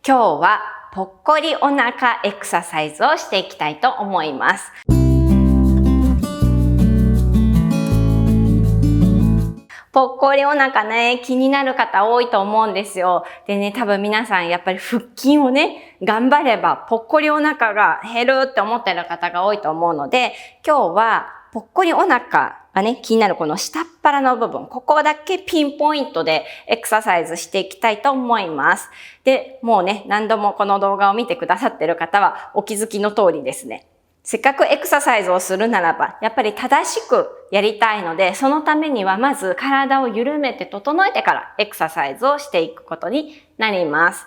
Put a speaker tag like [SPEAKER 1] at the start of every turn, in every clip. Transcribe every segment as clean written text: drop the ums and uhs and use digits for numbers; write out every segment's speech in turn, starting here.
[SPEAKER 1] 今日はぽっこりお腹エクササイズをしていきたいと思います。ぽっこりお腹ね、気になる方多いと思うんですよ。でね、多分皆さんやっぱり腹筋をね、頑張ればぽっこりお腹が減るって思ってる方が多いと思うので、今日はぽっこりお腹がね、気になるこの下っ腹の部分、ここだけピンポイントでエクササイズしていきたいと思います。で、もうね、何度もこの動画を見てくださってる方はお気づきの通りですね。せっかくエクササイズをするならば、やっぱり正しくやりたいので、そのためにはまず体を緩めて整えてからエクササイズをしていくことになります。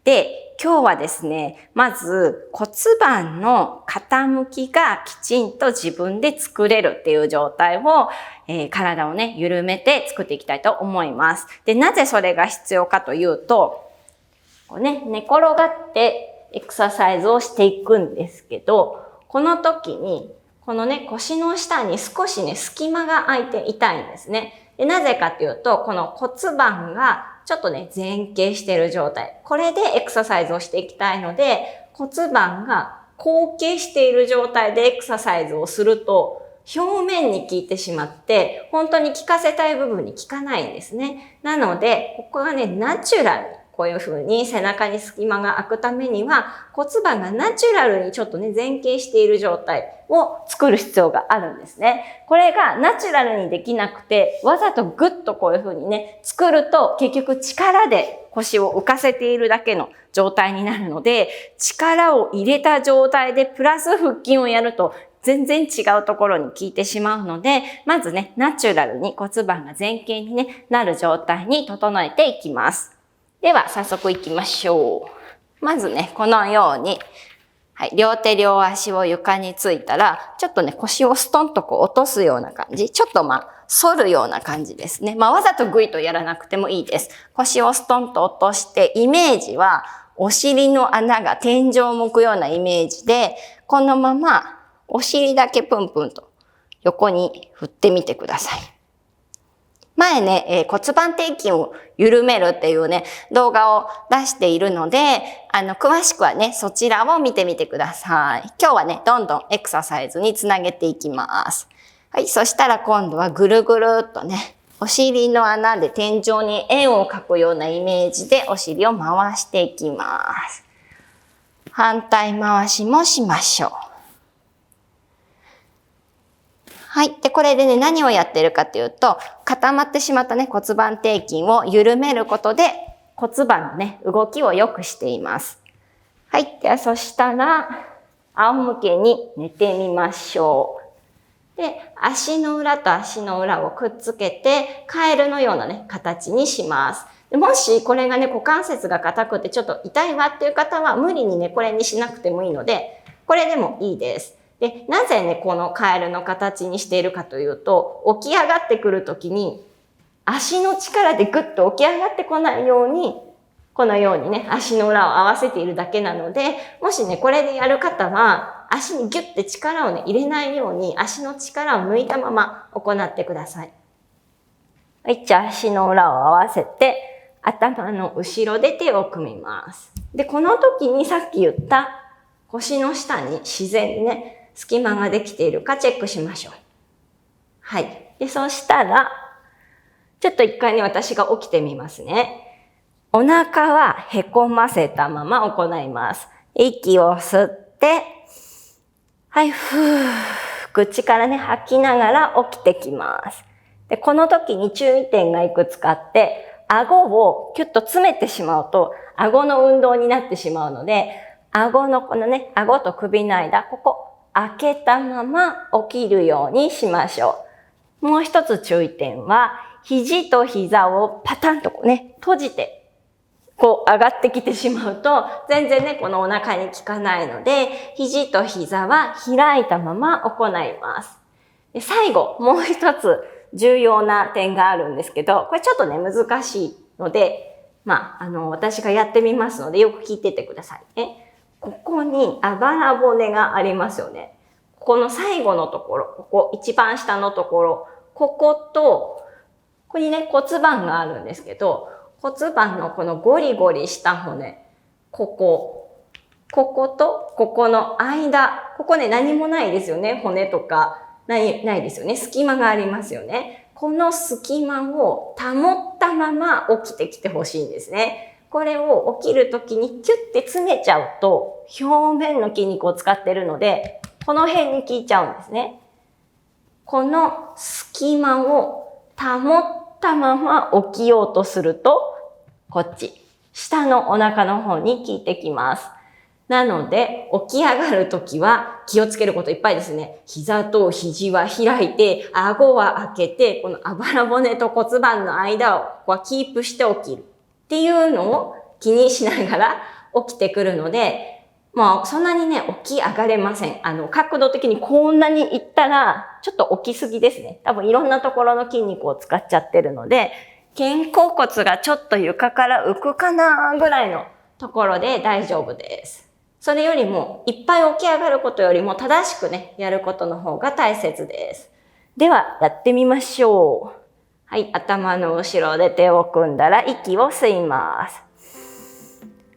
[SPEAKER 1] で、今日はですね、まず骨盤の傾きがきちんと自分で作れるっていう状態を、体をね、緩めて作っていきたいと思います。で、なぜそれが必要かというと、こうね、寝転がってエクササイズをしていくんですけど、この時に、このね、腰の下に少しね、隙間が空いていたいんですね。で、なぜかというと、この骨盤がちょっとね、前傾している状態。これでエクササイズをしていきたいので、骨盤が後傾している状態でエクササイズをすると、表面に効いてしまって、本当に効かせたい部分に効かないんですね。なので、ここがね、ナチュラルに、こういう風に背中に隙間が空くためには骨盤がナチュラルにちょっとね前傾している状態を作る必要があるんですね。これがナチュラルにできなくてわざとグッとこういう風にね作ると結局力で腰を浮かせているだけの状態になるので、力を入れた状態でプラス腹筋をやると全然違うところに効いてしまうので、まずねナチュラルに骨盤が前傾に、ね、なる状態に整えていきます。では、早速行きましょう。まずね、このように、はい、両手両足を床についたら、ちょっとね、腰をストンとこう落とすような感じ。ちょっと反るような感じですね。わざとグイとやらなくてもいいです。腰をストンと落として、イメージは、お尻の穴が天井を向くようなイメージで、このまま、お尻だけプンプンと横に振ってみてください。前ね、骨盤底筋を緩めるっていうね、動画を出しているので、詳しくはね、そちらを見てみてください。今日はね、どんどんエクササイズにつなげていきます。はい、そしたら今度はぐるぐるっとね、お尻の穴で天井に円を描くようなイメージでお尻を回していきます。反対回しもしましょう。はい。で、これでね、何をやってるかというと、固まってしまったね、骨盤底筋を緩めることで、骨盤のね、動きを良くしています。はい。では、そしたら、仰向けに寝てみましょう。で、足の裏と足の裏をくっつけて、カエルのようなね、形にします。でもし、これがね、股関節が硬くてちょっと痛いわっていう方は、無理にね、これにしなくてもいいので、これでもいいです。で、なぜね、このカエルの形にしているかというと、起き上がってくるときに、足の力でぐっと起き上がってこないように、このようにね、足の裏を合わせているだけなので、もしね、これでやる方は、足にギュッて力をね、入れないように、足の力を抜いたまま行ってください。はい、じゃあ足の裏を合わせて、頭の後ろで手を組みます。で、この時にさっき言った腰の下に自然にね、隙間ができているかチェックしましょう。はい。で、そしたら、ちょっと一回ね、私が起きてみますね。お腹はへこませたまま行います。息を吸って、はい、ふー、口からね、吐きながら起きてきます。で、この時に注意点がいくつかあって、顎をキュッと詰めてしまうと、顎の運動になってしまうので、顎のこのね、顎と首の間、ここ、開けたまま起きるようにしましょう。もう一つ注意点は、肘と膝をパタンとこうね、閉じて、こう上がってきてしまうと、全然ね、このお腹に効かないので、肘と膝は開いたまま行います。で、最後、もう一つ重要な点があるんですけど、これちょっとね、難しいので、私がやってみますので、よく聞いててくださいね。ここにあばら骨がありますよね。ここの最後のところ、ここ一番下のところ、ここと、ここにね骨盤があるんですけど、骨盤のこのゴリゴリした骨、こことここの間、ここね何もないですよね。骨とかないですよね。隙間がありますよね。この隙間を保ったまま起きてきてほしいんですね。これを起きるときにキュッて詰めちゃうと表面の筋肉を使ってるのでこの辺に効いちゃうんですね。この隙間を保ったまま起きようとするとこっち下のお腹の方に効いてきます。なので、起き上がるときは気をつけることいっぱいですね。膝と肘は開いて、顎は開けて、このあばら骨と骨盤の間をここはキープして起きるっていうのを気にしながら起きてくるので、もうそんなにね、起き上がれません。角度的にこんなにいったら、ちょっと起きすぎですね。多分いろんなところの筋肉を使っちゃってるので、肩甲骨がちょっと床から浮くかなぐらいのところで大丈夫です。それよりも、いっぱい起き上がることよりも正しくね、やることの方が大切です。では、やってみましょう。はい、頭の後ろで手を組んだら息を吸います。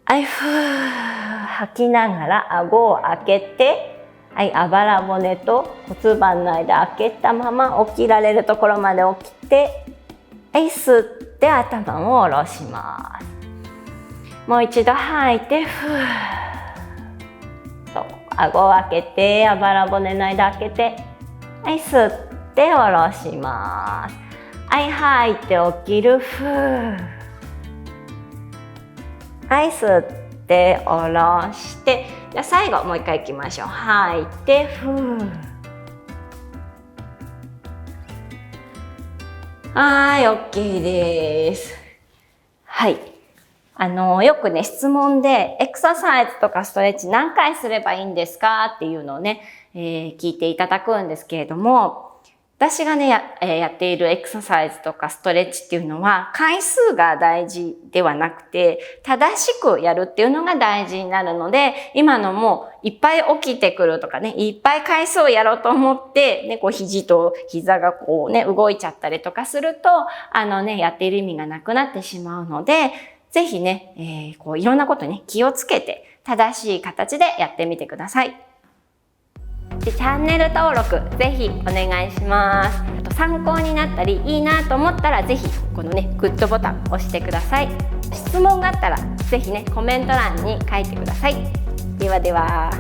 [SPEAKER 1] はい、ふー、吐きながら顎を開けて、はい、あばら骨と骨盤の間開けたまま起きられるところまで起きて、はい、吸って頭を下ろします。もう一度吐いて、ふー。顎を開けて、あばら骨の間開けて、はい、吸って下ろします。はい、吐いて起きる、ふー。はい、吸って下ろして、じゃあ最後もう一回いきましょう。吐いて、ふー。はい、OK です。はい。よくね、質問で、エクササイズとかストレッチ何回すればいいんですかっていうのをね、聞いていただくんですけれども、私がね、やっているエクササイズとかストレッチっていうのは、回数が大事ではなくて、正しくやるっていうのが大事になるので、今のもいっぱい起きてくるとかね、いっぱい回数をやろうと思って、ね、こう肘と膝がこうね、動いちゃったりとかすると、やっている意味がなくなってしまうので、ぜひね、こういろんなことに気をつけて正しい形でやってみてください。で、チャンネル登録ぜひお願いします。あと参考になったりいいなと思ったらぜひこのねグッドボタン押してください。質問があったらぜひねコメント欄に書いてください。ではでは。